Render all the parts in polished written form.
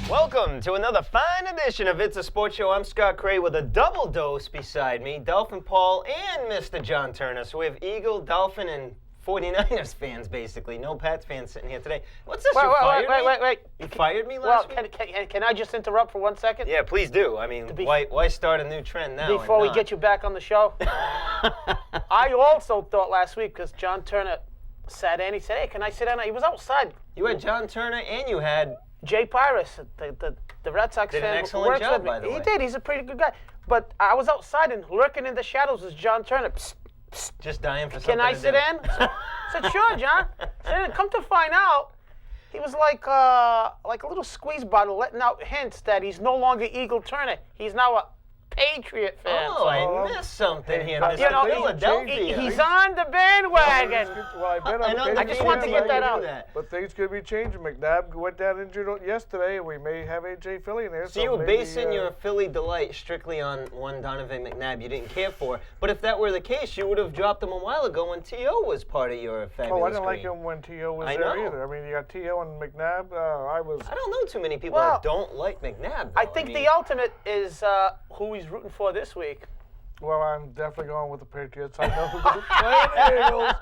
Welcome to another fine edition of It's a Sports Show. I'm Scott Cray with a double dose beside me, Dolphin Paul and Mr. John Turner. So we have Eagle, Dolphin, and 49ers fans, basically. No Pats fans sitting here today. What's this? Wait. You fired me last week? Can I just interrupt for 1 second? Yeah, please do. I mean, why start a new trend now? Before we get you back on the show? I also thought last week, because John Turner sat in, he said, hey, can I sit down? He was outside. You had John Turner and you had... Jay Pyrus, the Red Sox fan. Did an excellent job, by the way. He did. He's a pretty good guy. But I was outside and lurking in the shadows was John Turner. Psst, psst. Just dying for something Can I sit in? I said, sure, John. Sit in. Come to find out, he was like a little squeeze bottle letting out hints that he's no longer Eagle Turner. He's now a Patriot fan. Oh, I missed something here, Mr. Philadelphia. He's on the bandwagon. I just wanted to get that out. But things could be changing. McNabb went down injured yesterday, and we may have AJ Philly in there. So you were basing your Philly delight strictly on one Donovan McNabb you didn't care for. But if that were the case, you would have dropped him a while ago when T.O. was part of your fabulous I didn't cream. like him when T.O. was there either. I mean, you got T.O. and McNabb. I don't know too many people that don't like McNabb, though. I think the ultimate is who he's rooting for this week. Well, I'm definitely going with the Patriots. I know who's playing the Eagles,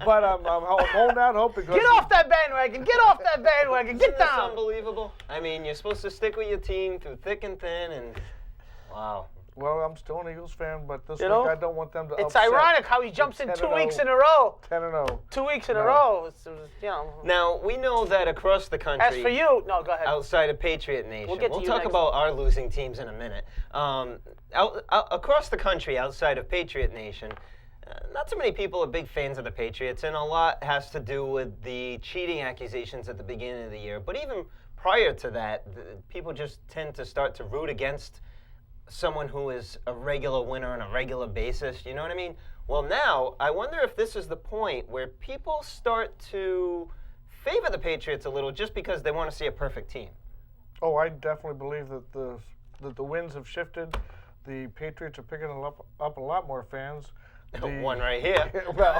but I'm holding out hope because... Get off that bandwagon! Get off that bandwagon! Get down! That's unbelievable. I mean, you're supposed to stick with your team through thick and thin, and wow. Well, I'm still an Eagles fan, but this week I don't want them to It's upset. ironic how he jumps in 2 weeks in a row. 10-0. 2 weeks in a row. Now, we know that across the country... As for you... No, go ahead. Outside of Patriot Nation. We'll talk next. about our losing teams in a minute. Across the country, outside of Patriot Nation, not so many people are big fans of the Patriots, and a lot has to do with the cheating accusations at the beginning of the year. But even prior to that, people just tend to start to root against someone who is a regular winner on a regular basis. You know what I mean? Well, now, I wonder if this is the point where people start to favor the Patriots a little just because they want to see a perfect team. Oh, I definitely believe that the winds have shifted. The Patriots are picking up a lot more fans. One right here. Well,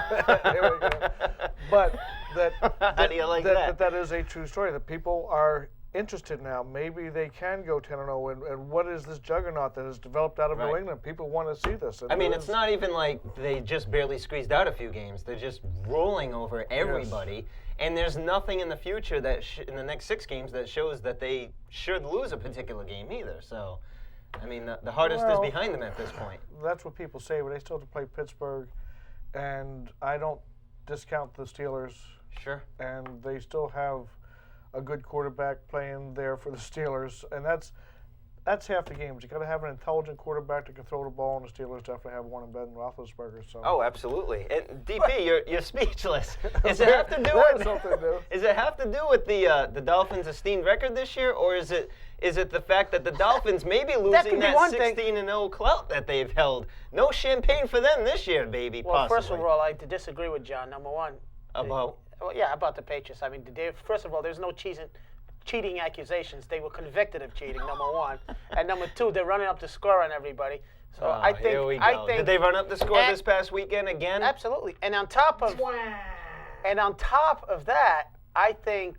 here we go. But How do you like that? That is a true story. That people are interested now. Maybe they can go 10-0. And what is this juggernaut that has developed out of New England? People want to see this. I mean, it's not even like they just barely squeezed out a few games. They're just rolling over everybody. Yes. And there's nothing in the future that in the next 6 games that shows that they should lose a particular game either. So, I mean, the hardest is behind them at this point. That's what people say, but they still have to play Pittsburgh. And I don't discount the Steelers. Sure. And they still have a good quarterback playing there for the Steelers. And that's half the games. You got to have an intelligent quarterback that can throw the ball, and the Steelers definitely have one in bed in Roethlisberger. So. Oh, absolutely. And DP, you're speechless. Does it have to do with Is it have to do with the Dolphins' esteemed record this year, or is it the fact that the Dolphins may be losing that 16-0 clout that they've held? No champagne for them this year, baby. Well, possibly. First of all, I disagree with John. Number one. About? About the Patriots. I mean, first of all, there's no cheating accusations. They were convicted of cheating, number one. And number two, they're running up the score on everybody. So I think. Here we go. Did they run up the score this past weekend again? Absolutely. And on top of that, I think,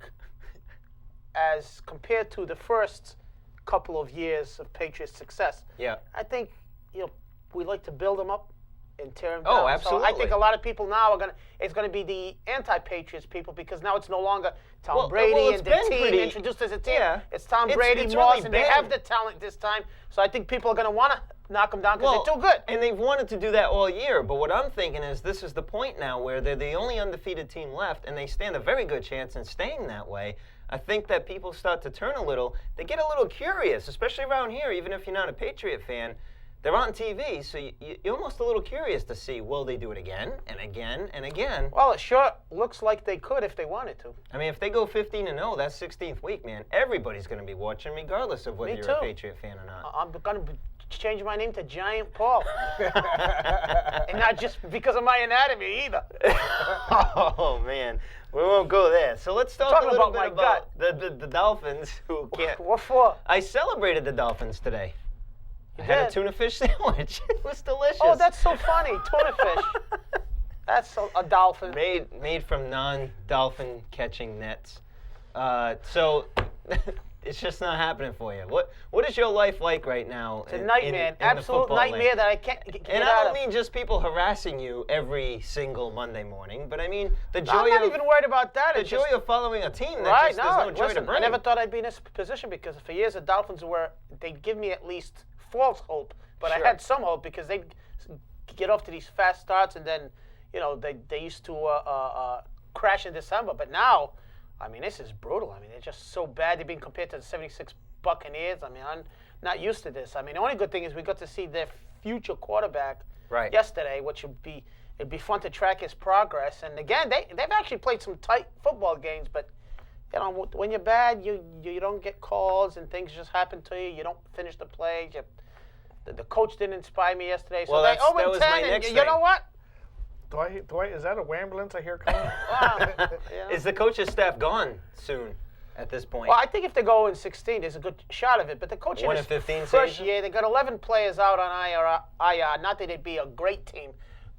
as compared to the first couple of years of Patriots success, I think we like to build them up and tear them down. Oh, absolutely. So I think a lot of people now it's going to be the anti-Patriots people, because now it's no longer Tom Brady and the team introduced as a team. Yeah. It's Tom Brady, Moss, and they have the talent this time. So I think people are going to want to knock them down because they're too good. And they've wanted to do that all year. But what I'm thinking is this is the point now where they're the only undefeated team left, and they stand a very good chance in staying that way. I think that people start to turn a little. They get a little curious, especially around here, even if you're not a Patriot fan. They're on TV, so you're almost a little curious to see, will they do it again and again and again? Well, it sure looks like they could if they wanted to. I mean, if they go 15-0, that's 16th week, man. Everybody's going to be watching, regardless of whether you're a Patriot fan or not. I'm going to change my name to Giant Paul. And not just because of my anatomy, either. Oh, man. We won't go there. So let's talk a little bit about the Dolphins, who can't. What for? I celebrated the Dolphins today. I had a tuna fish sandwich. It was delicious. Oh, that's so funny. Tuna fish. That's a dolphin. Made from non-dolphin catching nets. So it's just not happening for you. What is your life like right now? It's a nightmare, in absolute the nightmare land? that I can't get And out I don't of. mean just people harassing you every single Monday morning, but I mean the joy I'm not of even worried about that. the It's joy just, of following a team that right, just there's no joy to listen, bring. I never thought I'd be in this position because for years the Dolphins they'd give me at least false hope, but Sure. I had some hope because they'd get off to these fast starts and then, they used to crash in December. But now, I mean, this is brutal. I mean, they're just so bad. They're being compared to the 76 Buccaneers. I mean, I'm not used to this. I mean, the only good thing is we got to see their future quarterback Right. yesterday, which it'd be fun to track his progress. And again, they've actually played some tight football games, but when you're bad, you don't get calls and things just happen to you. You don't finish the plays. The coach didn't inspire me yesterday. So Well, they that was 0-10, my and next you thing. know what? Is that a ambulance I hear coming? Wow. Yeah. Is the coach's staff gone soon at this point? Well, I think if they go in 16, there's a good shot of it. But the coach in 1 his in 15 first season? year, they got 11 players out on IR. Not that they'd be a great team,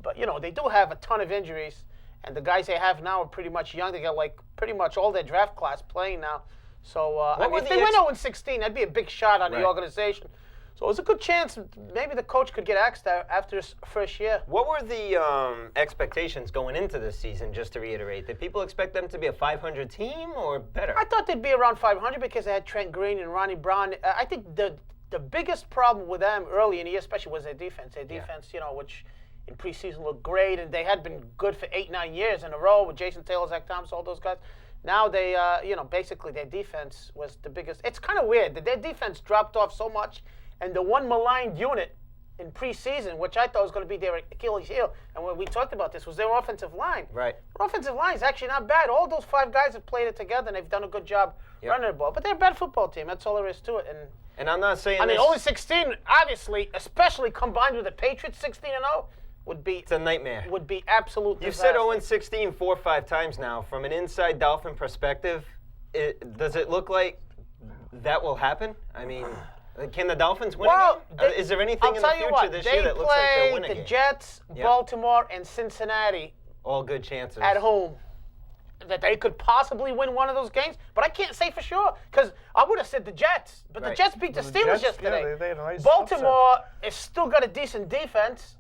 but they do have a ton of injuries. And the guys they have now are pretty much young. They got pretty much all their draft class playing now. So if they went 0-16, that'd be a big shot on Right. the organization. So it's a good chance maybe the coach could get axed after his first year. What were the expectations going into this season, just to reiterate? Did people expect them to be a 500 team or better? I thought they'd be around 500 because they had Trent Green and Ronnie Brown. I think the biggest problem with them early in the year, especially, was their defense. Their defense, which in preseason looked great, and they had been good for 8-9 years in a row with Jason Taylor, Zach Thompson, all those guys. Now they, basically their defense was the biggest. It's kind of weird that their defense dropped off so much, and the one maligned unit in preseason, which I thought was going to be their Achilles heel, and when we talked about this, was their offensive line. Right. Their offensive line is actually not bad. All those 5 guys have played it together, and they've done a good job running the ball. But they're a bad football team. That's all there is to it. And I'm not saying I mean, this, 0-16, obviously, especially combined with the Patriots 16-0, would be it's a nightmare. would be absolute You've disaster. said 0-16 4 or 5 times now. From an inside Dolphin perspective, does it look like that will happen? I mean, can the Dolphins win a game? Is there anything in the future this year that looks like they'll win a the game? Jets, Baltimore, and Cincinnati All good chances. at home that they could possibly win one of those games, but I can't say for sure because I would have said the Jets, but the Right. Jets beat the The Steelers Jets, yesterday. yeah, they had a nice Baltimore has still got a decent defense,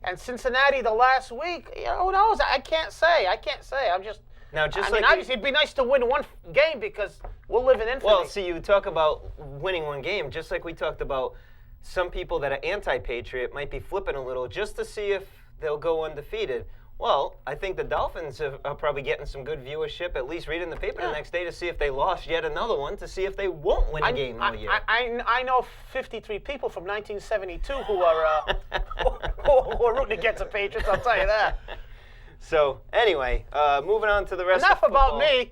and Cincinnati the last week, who knows? I can't say. I'm just. Now, just I mean, like obviously, it'd be nice to win one game because we'll live in infamy. Well, see, you talk about winning one game, just like we talked about some people that are anti-Patriot might be flipping a little just to see if they'll go undefeated. Well, I think the Dolphins are probably getting some good viewership, at least reading the paper the next day to see if they lost yet another one, to see if they won't win a game all year. I know 53 people from 1972 who are rooting against the Patriots, I'll tell you that. So, anyway, moving on to the rest Enough of football. about me.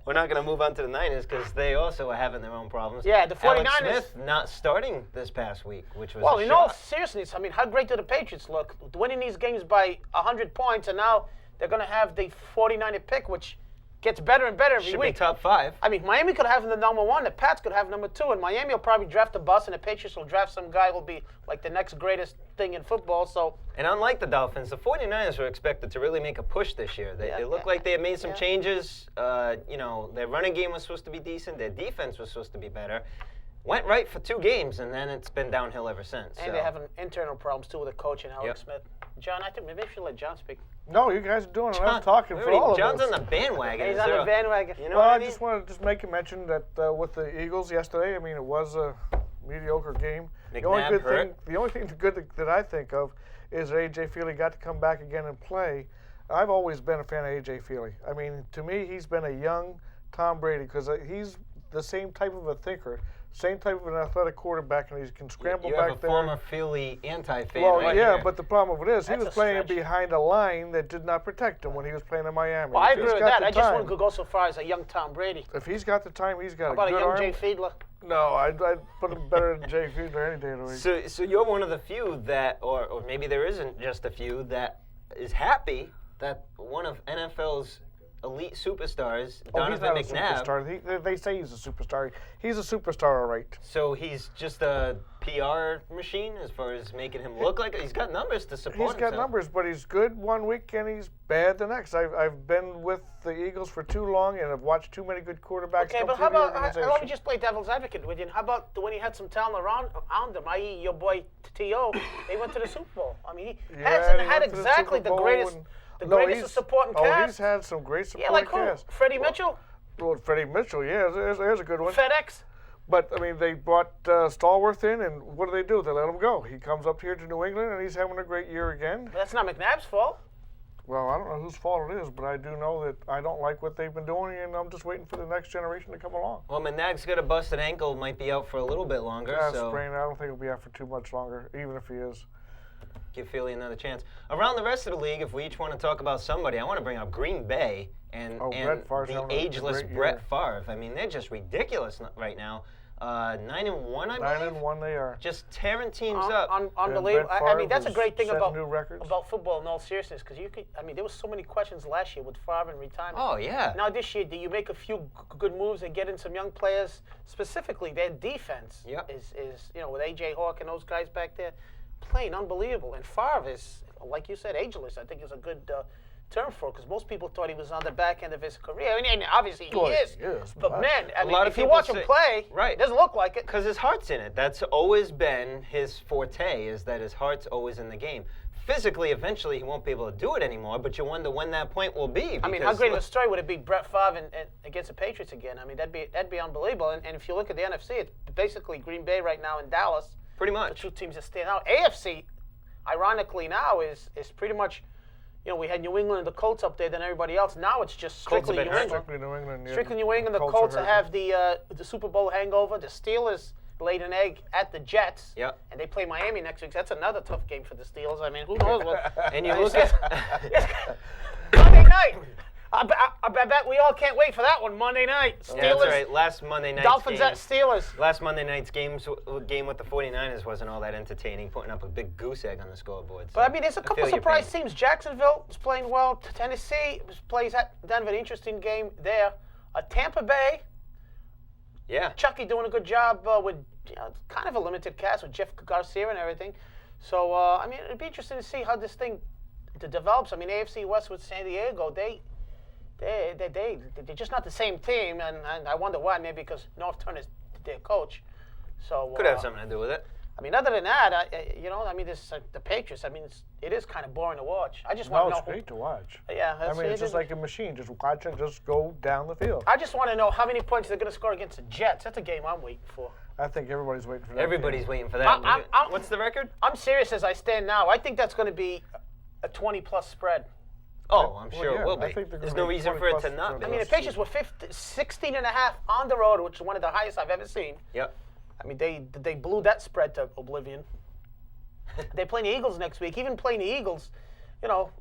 We're not going to move on to the Niners because they also are having their own problems. Yeah, the 49ers. Alex Smith not starting this past week, which was Well, a in all shock. seriousness, I mean, how great do the Patriots look? Winning these games by 100 points, and now they're going to have the 49er pick, which gets better and better every Should week. be top 5. I mean, Miami could have the number 1, the Pats could have number 2, and Miami will probably draft a bus, and the Patriots will draft some guy who will be like the next greatest thing in football. So, And unlike the Dolphins, the 49ers were expected to really make a push this year. It looked like they had made some changes. Their running game was supposed to be decent. Their defense was supposed to be better. Went right for 2 games, and then it's been downhill ever since. and so. they have internal problems too with the coach and Alex Yep. Smith. John, I think maybe we should let John speak. No, you guys are doing enough talking for all of John's us. on the bandwagon. He's Is on there the a- bandwagon. You know Well, what I I mean? just want to make a mention that with the Eagles yesterday, I mean, it was a mediocre game. The only thing good that I think of is that A.J. Feely got to come back again and play. I've always been a fan of A.J. Feely. I mean, to me, he's been a young Tom Brady because he's the same type of a thinker, same type of an athletic quarterback, and he can scramble You back have a there. former Philly anti-fan Well, right yeah, here. but the problem with it is he That's was a playing stretch. behind a line that did not protect him when he was playing in Miami. Well, I If he's agree with got that. the I just time- wouldn't go so far as a young Tom Brady. If he's got the time, he's got How about a a good young arm. Jay Fiedler? No, I'd put him better than Jay Fiedler any day of the week. So you're one of the few that, or maybe there isn't just a few, that is happy that one of NFL's elite superstars, Oh, he's Donovan not a McNabb. superstar. They say he's a superstar. He's a superstar, all right. So he's just a PR machine as far as making him look like he's got numbers to support He's got himself. numbers, but he's good one week and he's bad the next. I've been with the Eagles for too long and I've watched too many good quarterbacks Okay, come but through how the about, organization. let me just play devil's advocate with you. How about when he had some talent around him, i.e. your boy T.O., they went to the Super Bowl. I mean, he hasn't they had went to the exactly Super the Bowl greatest, and- the No, greatest he's- of supporting Oh, cast. he's had some great supporting Yeah, like who? cast. Freddie Mitchell? Well, Freddie Mitchell, yeah, there's a good one. FedEx? But, I mean, they brought Stallworth in, and what do? They let him go. He comes up here to New England, and he's having a great year again. That's not McNabb's fault. Well, I don't know whose fault it is, but I do know that I don't like what they've been doing, and I'm just waiting for the next generation to come along. Well, McNabb's got a busted ankle, might be out for a little bit longer. So Sprain, I don't think he'll be out for too much longer, even if he is. give Philly another chance. Around the rest of the league, if we each want to talk about somebody, I want to bring up Green Bay and Brett Favre's the having a ageless great Brett year. Favre. I mean, they're just ridiculous right now. 9-1, I believe. 9-1 they are. Just tearing teams up. Unbelievable. Brett I mean, that's a Favre great thing set about new records. football in all seriousness, because you could. I mean, there was so many questions last year with Favre and retirement. Oh yeah. Now this year, do you make a few good moves and get in some young players? Specifically, their defense Yep. is with A.J. Hawk and those guys back there, playing unbelievable. And Favre is, like you said, ageless. I think is a good term for it, because most people thought he was on the back end of his career. I mean, and obviously he is. But man, I mean, lot of if you people watch him say- play, right. it doesn't look like it. Because his heart's in it. That's always been his forte, is that his heart's always in the game. Physically, eventually, he won't be able to do it anymore, but you wonder when that point will be. I mean, how great of a story would it be, Brett Favre and against the Patriots again? I mean, that'd be unbelievable. And if you look at the NFC, it's basically Green Bay right now and Dallas. Pretty The much. two teams that stand out. AFC, ironically now, is pretty much, we had New England and the Colts up there, then everybody else. Now it's just Colts have strictly been New hurt. England. Strictly New England. Yeah. Strictly New England. The are Colts hurting. have the Super Bowl hangover. The Steelers laid an egg at the Jets. Yep. And they play Miami next week. That's another tough game for the Steelers. I mean, who knows what. And you look at Monday night. I bet we all can't wait for that one. Monday night. Steelers. Yeah, that's right. Last Monday night's Dolphins game, at Steelers. Last Monday night's game with the 49ers wasn't all that entertaining, putting up a big goose egg on the scoreboard. So But I mean, there's a couple feel your surprise pain. teams. Jacksonville is playing well. Tennessee plays at kind of an interesting game there. Tampa Bay, Yeah. Chucky doing a good job with kind of a limited cast with Jeff Garcia and everything. So I mean, it'd be interesting to see how this thing develops. I mean, AFC West with San Diego, they're just not the same team, and I wonder why. Maybe because North Turner's their coach. So Could have something to do with it. I mean, other than that, I mean, this the Patriots. I mean, it is kind of boring to watch. I just want No, to it's know. great to watch. Yeah, I mean, it's just like a machine. Just watch it, just go down the field. I just want to know how many points they're going to score against the Jets. That's a game I'm waiting for. I think everybody's waiting for that. Everybody's game. waiting for that. I'm- What's the record? I'm serious as I stand now. I think that's going to be a 20-plus spread. Oh, I'm Well, sure yeah, it will I be. think they're There's gonna no be reason for it 20 to not be. I mean, the Let's Patriots were 16 and a half on the road, which is one of the highest I've ever seen. Yep. I mean, they blew that spread to oblivion. They play the Eagles next week. Even playing the Eagles,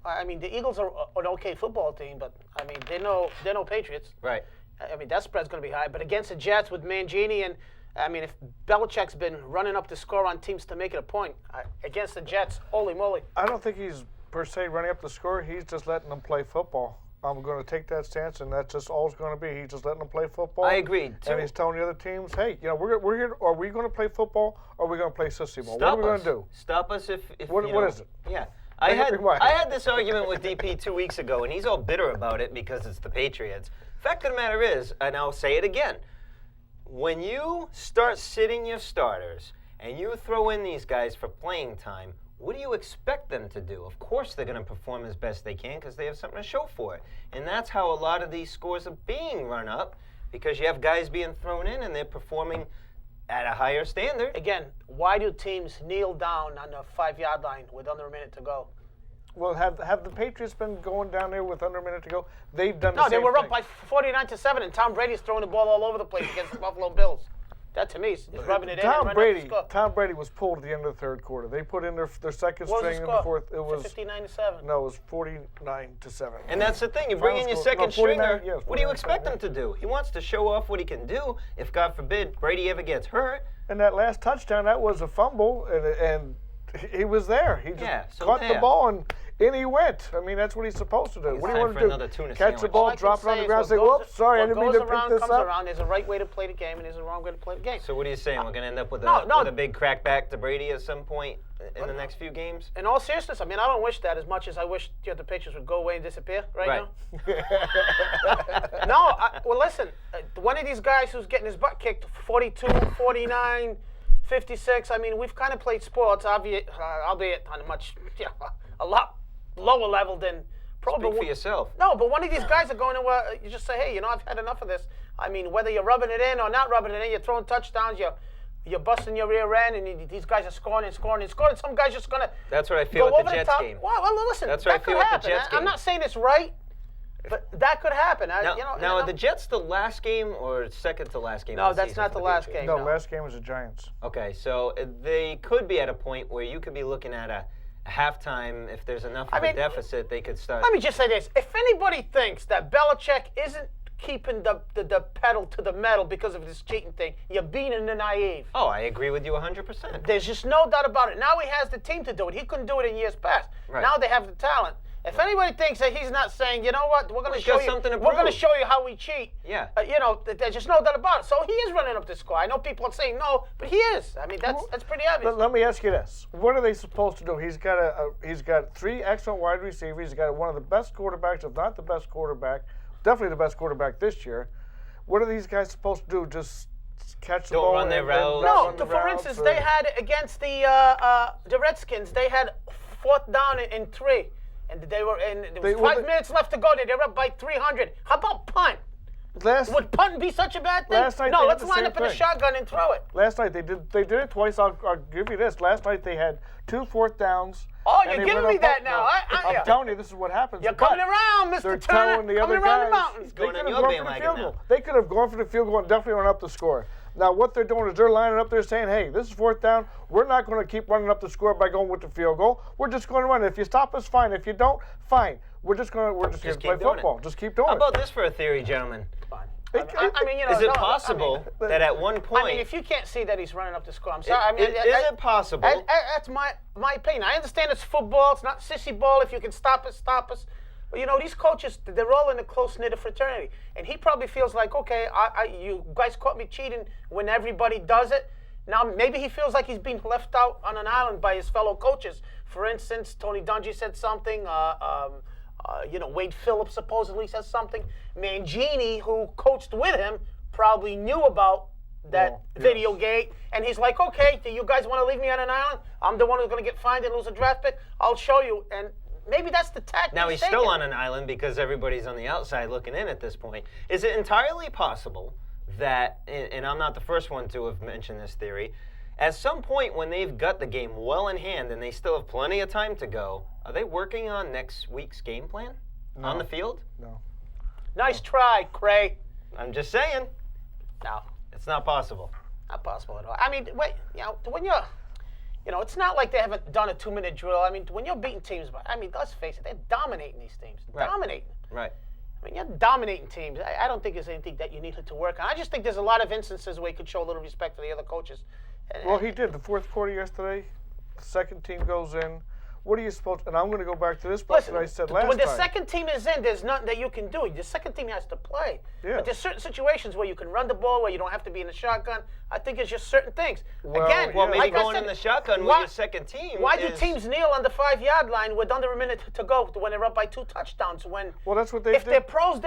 I mean, the Eagles are an okay football team, but I mean, they're no Patriots. Right. I mean, that spread's going to be high. But against the Jets with Mangini, and I mean, if Belichick's been running up the score on teams to make it a point, against the Jets, holy moly. I don't think he's per se running up the score. He's just letting them play football. I'm going to take that stance, and that's just all it's going to be. He's just letting them play football. I agree. And he's telling the other teams, hey, we're here. Are we going to play football, or are we going to play sissy ball? What are we going to do? Stop us if What is it? Yeah. Bring up your mind. I had this argument with DP 2 weeks ago, and he's all bitter about it because it's the Patriots. Fact of the matter is, and I'll say it again, when you start sitting your starters and you throw in these guys for playing time, what do you expect them to do? Of course they're going to perform as best they can because they have something to show for it. And that's how a lot of these scores are being run up, because you have guys being thrown in and they're performing at a higher standard. Again, why do teams kneel down on the 5-yard line with under a minute to go? Well, have the Patriots been going down there with under a minute to go? They've done the No, same they were thing. up by 49-7, and Tom Brady's throwing the ball all over the place against the Buffalo Bills. That to me is rubbing it in. and running up the score. Tom Brady was pulled at the end of the third quarter. They put in their second What was string the in score? the fourth. It was 59-7. no, it was 49-7. And that's the thing. You bring in your Final score- second no, 49, stringer. yes, What do you 49, expect him to do? He wants to show off what he can do. If, God forbid, Brady ever gets hurt. And that last touchdown, that was a fumble, and he was there. He just so caught the there. ball and in he went. I mean, that's what he's supposed to do. It's what do you time want for to another tuna do? Catch the sandwich. ball, All I can drop it on the say ground, is say, what whoops, sorry, I what didn't mean goes to pick around this comes up. around. There's a right way to play the game, and there's a wrong way to play the game. So what are you saying? We're going to end up with No, a big crackback to Brady at some point in the next few games? In all seriousness, I mean, I don't wish that as much as I wish the Patriots would go away and disappear right now. No, well, listen, one of these guys who's getting his butt kicked, 42, 49, 56. I mean, we've kind of played sports, albeit on a lot lower level than pro. Speak for yourself. No, but one of these guys are going to, you just say, hey, I've had enough of this. I mean, whether you're rubbing it in or not rubbing it in, you're throwing touchdowns, you're busting your rear end, and these guys are scoring and scoring and scoring. Some guys just going to That's what I feel go with over the Jets top. game. Well, listen, That's what I that feel could with the happen. Jets I'm game. not saying it's right, but that could happen. Now, are the Jets the last game or second to last game? No, of the that's season not for the last Patriots? game. No, last game was the Giants. Okay, so they could be at a point where you could be looking at a halftime. If there's enough of a deficit, they could start. Let me just say this. If anybody thinks that Belichick isn't keeping the pedal to the metal because of this cheating thing, you're being the naive. Oh, I agree with you 100%. There's just no doubt about it. Now he has the team to do it. He couldn't do it in years past. Right. Now they have the talent. If anybody thinks that he's not saying, you know what, we're going to He's show got you, something to we're going to prove. show you how we cheat. Yeah. There's just no doubt about it. So he is running up the score. I know people are saying no, but he is. I mean, that's pretty obvious. Let me ask you this: what are they supposed to do? He's got 3 excellent wide receivers. He's got one of the best quarterbacks, if not the best quarterback, definitely the best quarterback this year. What are these guys supposed to do? Just catch the Don't ball? run their routes. No, for instance, they had against the Redskins, they had 4th down and 3. And there was 5 minutes left to go. They were up by 300. How about punt? Would punt be such a bad thing? Last night No, they had let's the line same up in a thing. shotgun and throw it. Last night they did it twice. I'll give you this. Last night they had 2 4th downs. Oh, and you're they giving went me up that now. I'm telling you, this is what happens. You're But coming around, Mr. they're Turner. telling the Coming other around guys the mountains. they Going could on have your gone for the bandwagon field now. goal. They could have gone for the field goal and definitely run up the score. Now what they're doing is they're lining up there saying, hey, this is 4th down. We're not going to keep running up the score by going with the field goal. We're just going to run it. If you stop us, fine. If you don't, fine. We're just going to Just play keep doing football. it. Just keep doing How it. about this for a theory, gentlemen? I mean, Is it possible that at one point... I mean, if you can't see that he's running up the score, I'm sorry. Is it possible... That's my opinion. I understand it's football. It's not sissy ball. If you can stop us, stop us. But, these coaches, they're all in a close-knit fraternity. And he probably feels like, okay, you guys caught me cheating when everybody does it. Now, maybe he feels like he's being left out on an island by his fellow coaches. For instance, Tony Dungy said something. Wade Phillips supposedly says something. Mangini, who coached with him, probably knew about that video gate. And he's like, okay, do you guys want to leave me on an island? I'm the one who's going to get fined and lose a draft pick. I'll show you. And maybe that's the tactic. Now he's still on an island because everybody's on the outside looking in at this point. Is it entirely possible that, and I'm not the first one to have mentioned this theory, at some point when they've got the game well in hand and they still have plenty of time to go, are they working on next week's game plan on the field? No. Nice try, Cray. I'm just saying. No, It's not possible. not possible at all. I mean, wait, when you're, it's not like they haven't done a 2-minute drill. I mean, when you're beating teams, let's face it, they're dominating these teams. Right. Dominating. Right. I mean, you're dominating teams. I don't think there's anything that you need to work on. I just think there's a lot of instances where you could show a little respect to the other coaches. Well, he did. The 4th quarter yesterday, the second team goes in. What are you supposed to, and I'm going to go back to this part that I said last when the time. second team is in, there's nothing that you can do. The second team has to play. Yeah. But there's certain situations where you can run the ball, where you don't have to be in the shotgun. I think it's just certain things. Well, Again, Well, maybe like I going said, in the shotgun why- with your second team Why do is- teams kneel on the 5-yard line with under a minute to go when they're up by 2 touchdowns? When Well, that's what they if did. they're pros,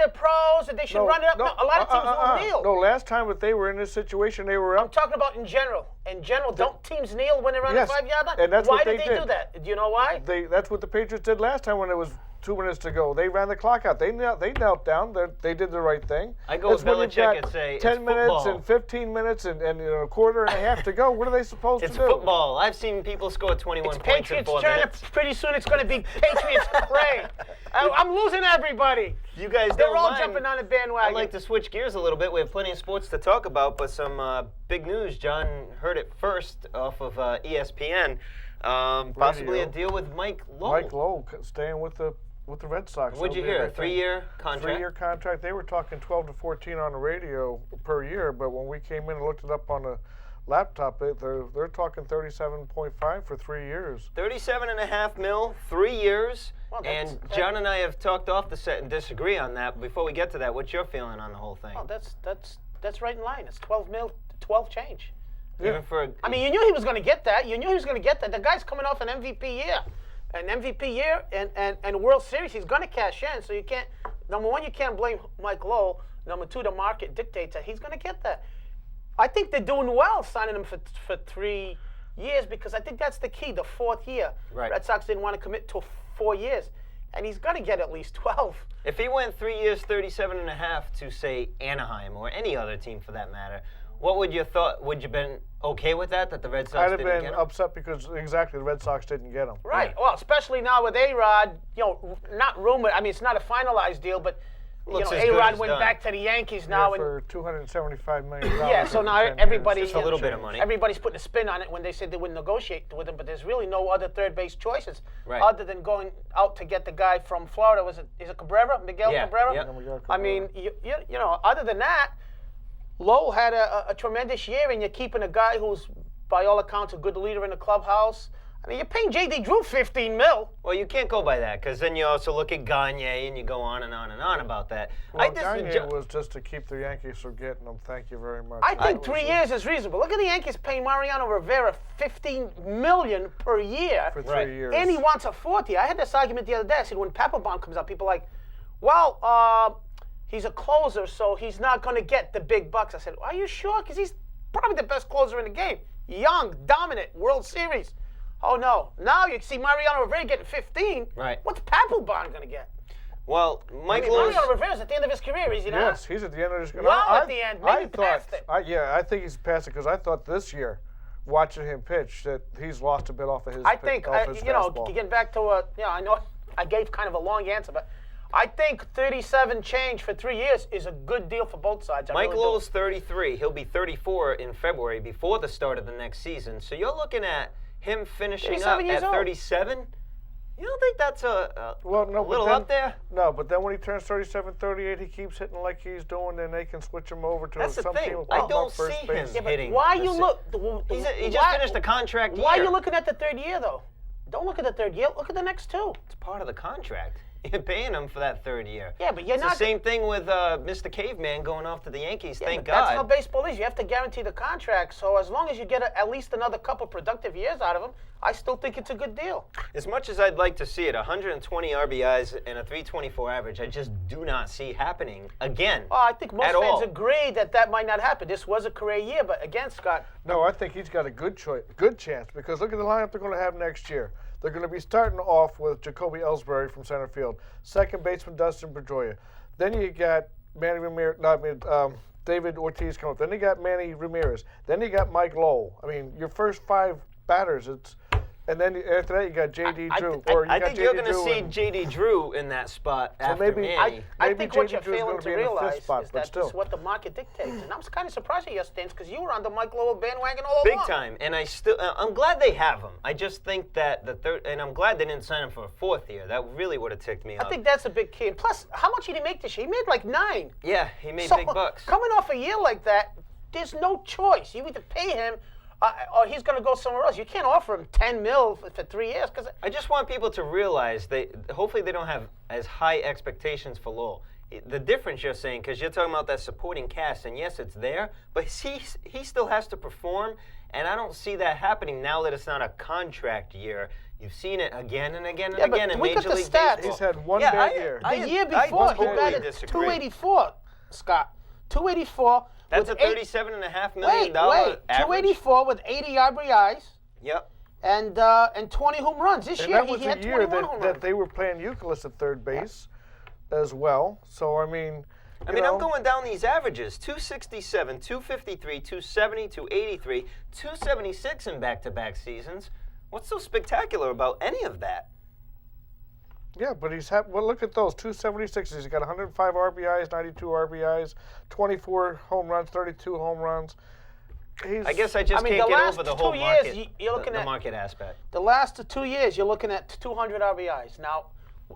and they should run it up. No, a lot of teams will kneel. No, last time that they were in this situation, they were I'm up. talking about in general. In general, don't teams kneel when they're on Yes, the 5-yard line? and that's why what they do they did. do that? Do you know why? That's what the Patriots did last time when it was 2 minutes to go. They ran the clock out. They knelt down. They did the right thing. I go That's with when you've Belichick got and say, 10 it's minutes football. and 15 minutes and a quarter and a half to go. What are they supposed It's to do? football. I've seen people score 21 It's points in Patriots 4 turn. minutes. Pretty soon it's going to be Patriots Cray. I'm losing everybody. You guys They're don't all mind. jumping on the bandwagon. I'd like to switch gears a little bit. We have plenty of sports to talk about, but some big news. John heard it first off of ESPN. Possibly a deal with Mike Lowe. Mike Lowe staying with the Red Sox. What'd you They'll be, hear? I A think, 3-year contract? 3-year contract. They were talking 12 to 14 on the radio per year, but when we came in and looked it up on the laptop, they're talking 37.5 for 3 years. 37.5 mil, 3 years. Well, and John and I have talked off the set and disagree on that. Before we get to that, what's your feeling on the whole thing? Oh, that's right in line. It's 12 mil, 12 change. Even for I mean, you knew he was going to get that. You knew he was going to get that. The guy's coming off an MVP year, and World Series. He's going to cash in. So you can't. Number one, you can't blame Mike Lowell. Number two, the market dictates that he's going to get that. I think they're doing well signing him for 3 years because I think that's the key. The fourth year, Right. Red Sox didn't want to commit to 4 years, and he's going to get at least 12. if he went 3 years, 37.5 to say Anaheim or any other team for that matter, what would you thought? Would you been okay with that the Red Sox I'd have didn't been get him? upset because exactly the Red Sox didn't get him. Right. Well, especially now with A-Rod, not rumored. I mean, it's not a finalized deal, but Looks as good A-Rod as went done. back to the Yankees Yeah, now, and for $275 million. yeah. So now for 10 everybody, years. Just a little bit of money. Everybody's putting a spin on it when they said they wouldn't negotiate with him, but there's really no other third base choices Right. other than going out to get the guy from Florida. Is it Cabrera? Miguel Yeah, Cabrera? yep. And we got I mean, you know, other than that, Lowe had a tremendous year, and you're keeping a guy who's, by all accounts, a good leader in the clubhouse. I mean, you're paying J.D. Drew $15 million. Well, you can't go by that because then you also look at Gagne and you go on and on and on about that. Well, Gagne was just to keep the Yankees from getting him. Thank you very much. I think That 3 was years is reasonable. Look at the Yankees paying Mariano Rivera $15 million per year. for 3 Right. years. And he wants a fourth year. I had this argument the other day. I said, when Papelbon comes out, people are like, well, he's a closer, so he's not going to get the big bucks. I said, are you sure? Because he's probably the best closer in the game. Young, dominant, World Series. Oh, no. Now you see Mariano Rivera getting 15. Right. What's Papelbon going to get? Well, Mike I mean, Lewis. Mariano Rivera's at the end of his career, is he not? Yes, he's at the end of his career. Well, at the end, maybe past it. I think he's past it because I thought this year, watching him pitch, that he's lost a bit off of his. I think, off his fastball. getting back to I know I gave kind of a long answer, but I think 37 change for 3 years is a good deal for both sides. Mike really do. Lowell's 33. He'll be 34 in February before the start of the next season. So you're looking at him finishing up 37 years at old. 37. You don't think that's a little up there? No, but then when he turns 37, 38, he keeps hitting like he's doing, then they can switch him over to That's the some thing. team. I up don't first see base. him Yeah, but hitting. why the you si- look? He just finished a contract Why are year. you looking at the third year though? Don't look at the third year. Look at the next two. It's part of the contract. You're paying him for that third year. Yeah, but you're It's not. the same thing with Mr. Caveman going off to the Yankees. Yeah, Thank but that's how God. baseball is. You have to guarantee the contract. So as long as you get at least another couple productive years out of him, I still think it's a good deal. As much as I'd like to see it, 120 RBIs and a 324 average, I just do not see happening again. Well, I think most At fans all. agree that might not happen. This was a career year, but again, Scott, No, I think he's got a good chance because look at the lineup they're going to have next year. They're going to be starting off with Jacoby Ellsbury from center field, second baseman Dustin Pedroia. Then you got Manny Ramirez, David Ortiz coming up. Then you got Manny Ramirez. Then you got Mike Lowell. I mean, your first five batters, and then after that you got J.D. Drew. I think you're going to see J.D. Drew in that spot after maybe- Manny. I Maybe think what J.D. you're Drew's failing gonna to be in the fifth realize spot, is but that still. this is what the market dictates. And I'm kind of surprised at you, Stans, because you were on the Mike Lowell bandwagon all Big along. time, and I'm glad they have him. I just think that the third, and I'm glad they didn't sign him for a fourth year. That really would have ticked me I off. think that's a big key. And plus, how much did he make this year? He made like 9. Yeah, he made So, big bucks. Coming off a year like that, there's no choice. You either pay him or he's going to go somewhere else. You can't offer him $10 million for 3 years because I just want people to realize hopefully they don't have as high expectations for Lowell. The difference you're saying, because you're talking about that supporting cast, and yes, it's there, but he still has to perform, and I don't see that happening now that it's not a contract year. You've seen it again and again and Yeah, but again in look at Major the League stats. Baseball. He's had one bad year. the year before he totally batted disagree. 284, Scott. 284. That's a with eight- $37.5 Wait, million average. 284 with 80 RBIs Yep. and 20 home runs. This And year that was he had a year 21 home that runs. they were playing Euclid at third base as well. So, I mean, you know, I'm going down these averages. 267, 253, 270, 283, 276 in back-to-back seasons. What's so spectacular about any of that? Yeah, but well, look at those 276s. He's got 105 RBIs, 92 RBIs, 24 home runs, 32 home runs. I guess I just mean, can't the get last over the 2 whole years, market, you're looking the at- market aspect. The last 2 years, you're looking at 200 RBIs. Now,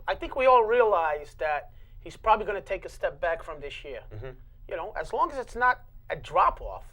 I think we all realize that he's probably going to take a step back from this year. Mm-hmm. You know, as long as it's not a drop-off.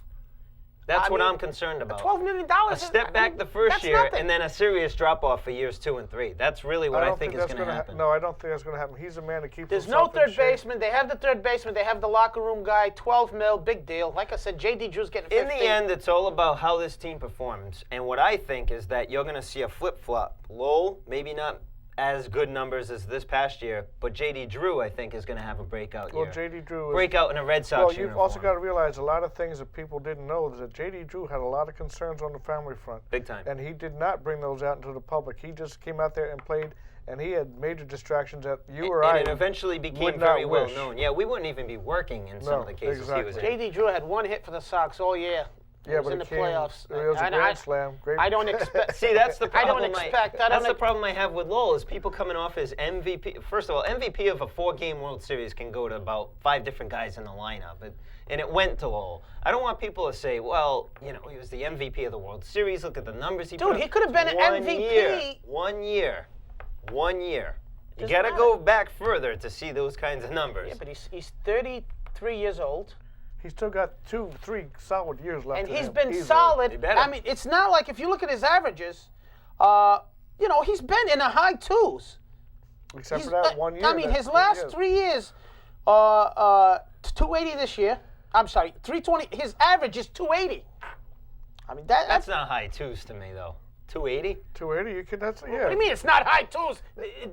That's I what mean, I'm concerned about. $12 million. A step back the first that's year, nothing. and then a serious drop-off for years 2 and 3. That's really what I think is going to happen. No, I don't think that's going to happen. He's a man to keep There's no himself in third shape. baseman. They have the third baseman. They have the locker room guy. 12 mil, big deal. Like I said, J.D. Drew's getting 15. In the end, it's all about how this team performs. And what I think is that you're going to see a flip-flop. Lowell, maybe not as good numbers as this past year, but J.D. Drew, I think, is going to have a breakout year. Well, J.D. Drew is... Breakout in a Red Sox Well, uniform. you've also got to realize a lot of things that people didn't know is that J.D. Drew had a lot of concerns on the family front. Big time. And he did not bring those out into the public. He just came out there and played, and he had major distractions that you or I And it eventually became would very not well wish. known. Yeah, we wouldn't even be working in some of the cases he was in. J.D. Drew had one hit for the Sox all year. Yeah, He was but in the it came, playoffs. It was a grand slam. Great. I don't expect. See, that's the I problem. don't expect. That's the problem I have with Lowell is people coming off as MVP. First of all, MVP of a 4-game World Series can go to about 5 different guys in the lineup, and it went to Lowell. I don't want people to say, well, you know, he was the MVP of the World Series. Look at the numbers he put Dude, up. he could have been an MVP. 1 year. 1 year. You Doesn't got to matter. go back further to see those kinds of numbers. Yeah, but he's 33 years old. He's still got 2-3 solid years left. And in he's him, been easily. solid. He better. I mean, it's not like if you look at his averages, you know, he's been in the high 2s. Except He's- for that 1 year. I mean, that his 3 last years. 3 years, 280 this year. I'm sorry, 320. His average is 280. I mean, That's not high twos to me, though. 280? 280, you could, that's, yeah. What do you mean it's not high 2s?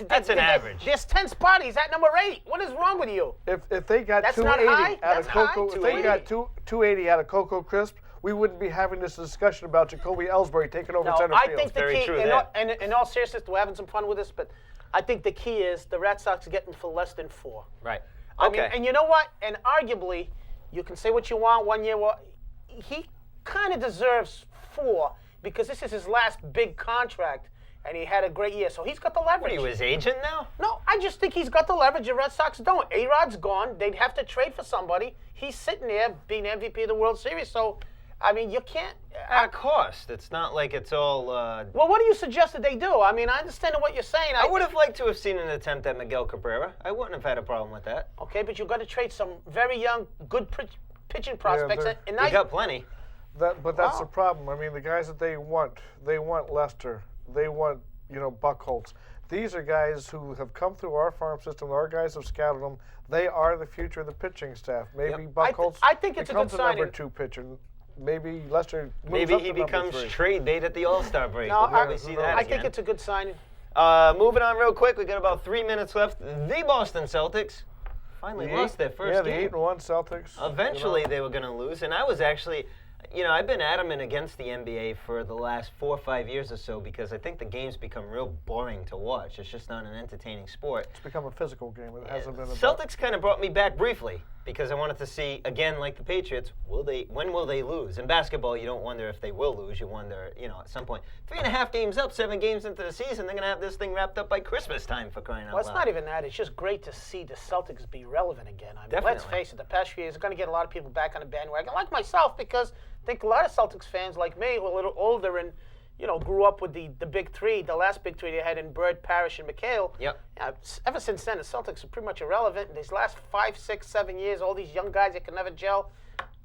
That's an average. There's 10 spot. He's at number 8. What is wrong with you? If they got That's not 280 high? out of That's high? Cocoa, if they got 280 out of Cocoa Crisp, we wouldn't be having this discussion about Jacoby Ellsbury taking over No, center I field. think the Very key, true, in that. all, in all seriousness, we're having some fun with this, but I think the key is the Red Sox get him for less than 4. Right. I Okay. mean, and you know what? And arguably, you can say what you want 1 year. Well, he kind of deserves 4 because this is his last big contract, and he had a great year. So he's got the What are leverage. you, his agent now? No, I just think he's got the leverage. The Red Sox don't. A-Rod's gone. They'd have to trade for somebody. He's sitting there being MVP of the World Series. So, I mean, you can't. At a cost. It's not like it's all. Well, what do you suggest that they do? I mean, I understand what you're saying. I would have liked to have seen an attempt at Miguel Cabrera. I wouldn't have had a problem with that. Okay, but you've got to trade some very young, good pitching prospects. they're- and We now got plenty. But that's Wow. the problem. I mean, the guys that they want Lester, they want, Buchholz. These are guys who have come through our farm system. Our guys have scouted them. They are the future of the pitching staff. Maybe Yep. Buchholz I think it's a good becomes a number signing. 2 pitcher. Maybe Lester moves Maybe up he to number becomes 3. trade bait at the All-Star break. No, We'll probably see that I again. think it's a good signing. Moving on real quick. We got about 3 minutes left. The Boston Celtics finally lost their first Yeah, the game. 8-1 Celtics. Eventually, they were going to lose, and I was actually, I've been adamant against the NBA for the last 4 or 5 years or so because I think the game's become real boring to watch. It's just not an entertaining sport. It's become a physical game. It hasn't been about. Celtics kind of brought me back briefly because I wanted to see, again, like the Patriots, when will they lose? In basketball, you don't wonder if they will lose. You wonder, at some point. 3.5 games up, 7 games into the season, they're going to have this thing wrapped up by Christmas time for crying out Well, it's loud. not even that. It's just great to see the Celtics be relevant again. I mean, let's Definitely. face it, the past few years are going to get a lot of people back on the bandwagon, like myself, because I think a lot of Celtics fans like me who are a little older and, grew up with the big three, the last big three they had in Bird, Parrish, and McHale. Yep. Yeah, ever since then, the Celtics are pretty much irrelevant. In these last 5, 6, 7 years, all these young guys that can never gel.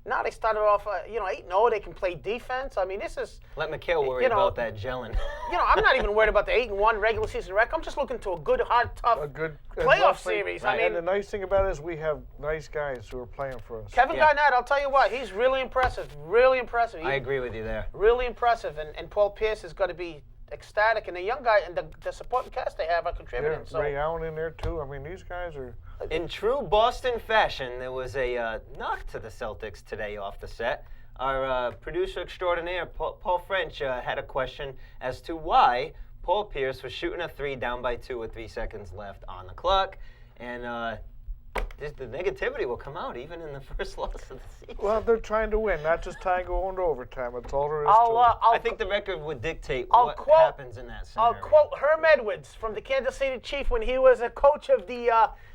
Now they started off, 8-0. They can play defense. I mean, this is. Let McHale worry you know, about that gelling. I'm not even worried about the 8-1 regular season record. I'm just looking to a good, hard, tough A good playoff roughly- series. right. I And the mean, nice thing about it is we have nice guys who are playing for us. Kevin Yeah. Garnett, I'll tell you what, he's really impressive. Really impressive. I agree with you there. Really impressive. And Paul Pierce is going to be ecstatic. And the young guy and the supporting cast they have are contributing. Yeah, So Ray Allen in there too. I mean, these guys are. In true Boston fashion, there was a knock to the Celtics today off the set. Our producer extraordinaire, Paul French, had a question as to why Paul Pierce was shooting a 3 down by 2 with 3 seconds left on the clock. And the negativity will come out even in the first loss of the season. Well, they're trying to win, not just trying to go into overtime. That's all there is to it. I think the record would dictate I'll what quote- happens in that scenario. I'll quote Herm Edwards from the Kansas City Chiefs when he was a coach of the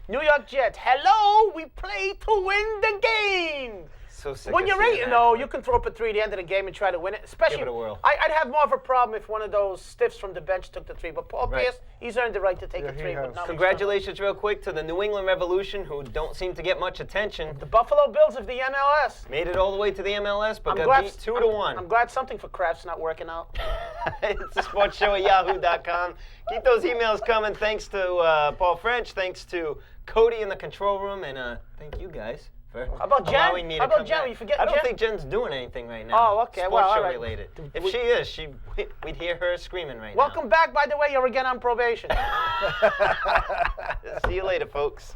New York Jets. Hello, we play to win the game. so sick When of you're seeing 8-0, that. you can throw up a 3 at the end of the game and try to win it. Especially, Give it a whirl. I'd have more of a problem if one of those stiffs from the bench took the 3. But Paul Right. Pierce, he's earned the right to take Yeah, a he 3. But has. not Congratulations, real quick, to the New England Revolution, who don't seem to get much attention. the Buffalo Bills of the MLS. Made it all the way to the MLS, but I'm got glad, beat 2-1. I'm glad something for Kraft's not working out. It's the sports show at yahoo.com. Keep those emails coming. Thanks to Paul French. Thanks to Cody in the control room. And thank you guys for How about Jen? allowing me to How about come Jen? back. You forgetting I don't Jen? think Jen's doing anything right now. Oh, okay. Sports Well, all show right. related. If she is, we'd hear her screaming right Welcome back, by the way. You're again on probation. now. See you later, folks.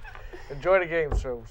Enjoy the game, Sousa.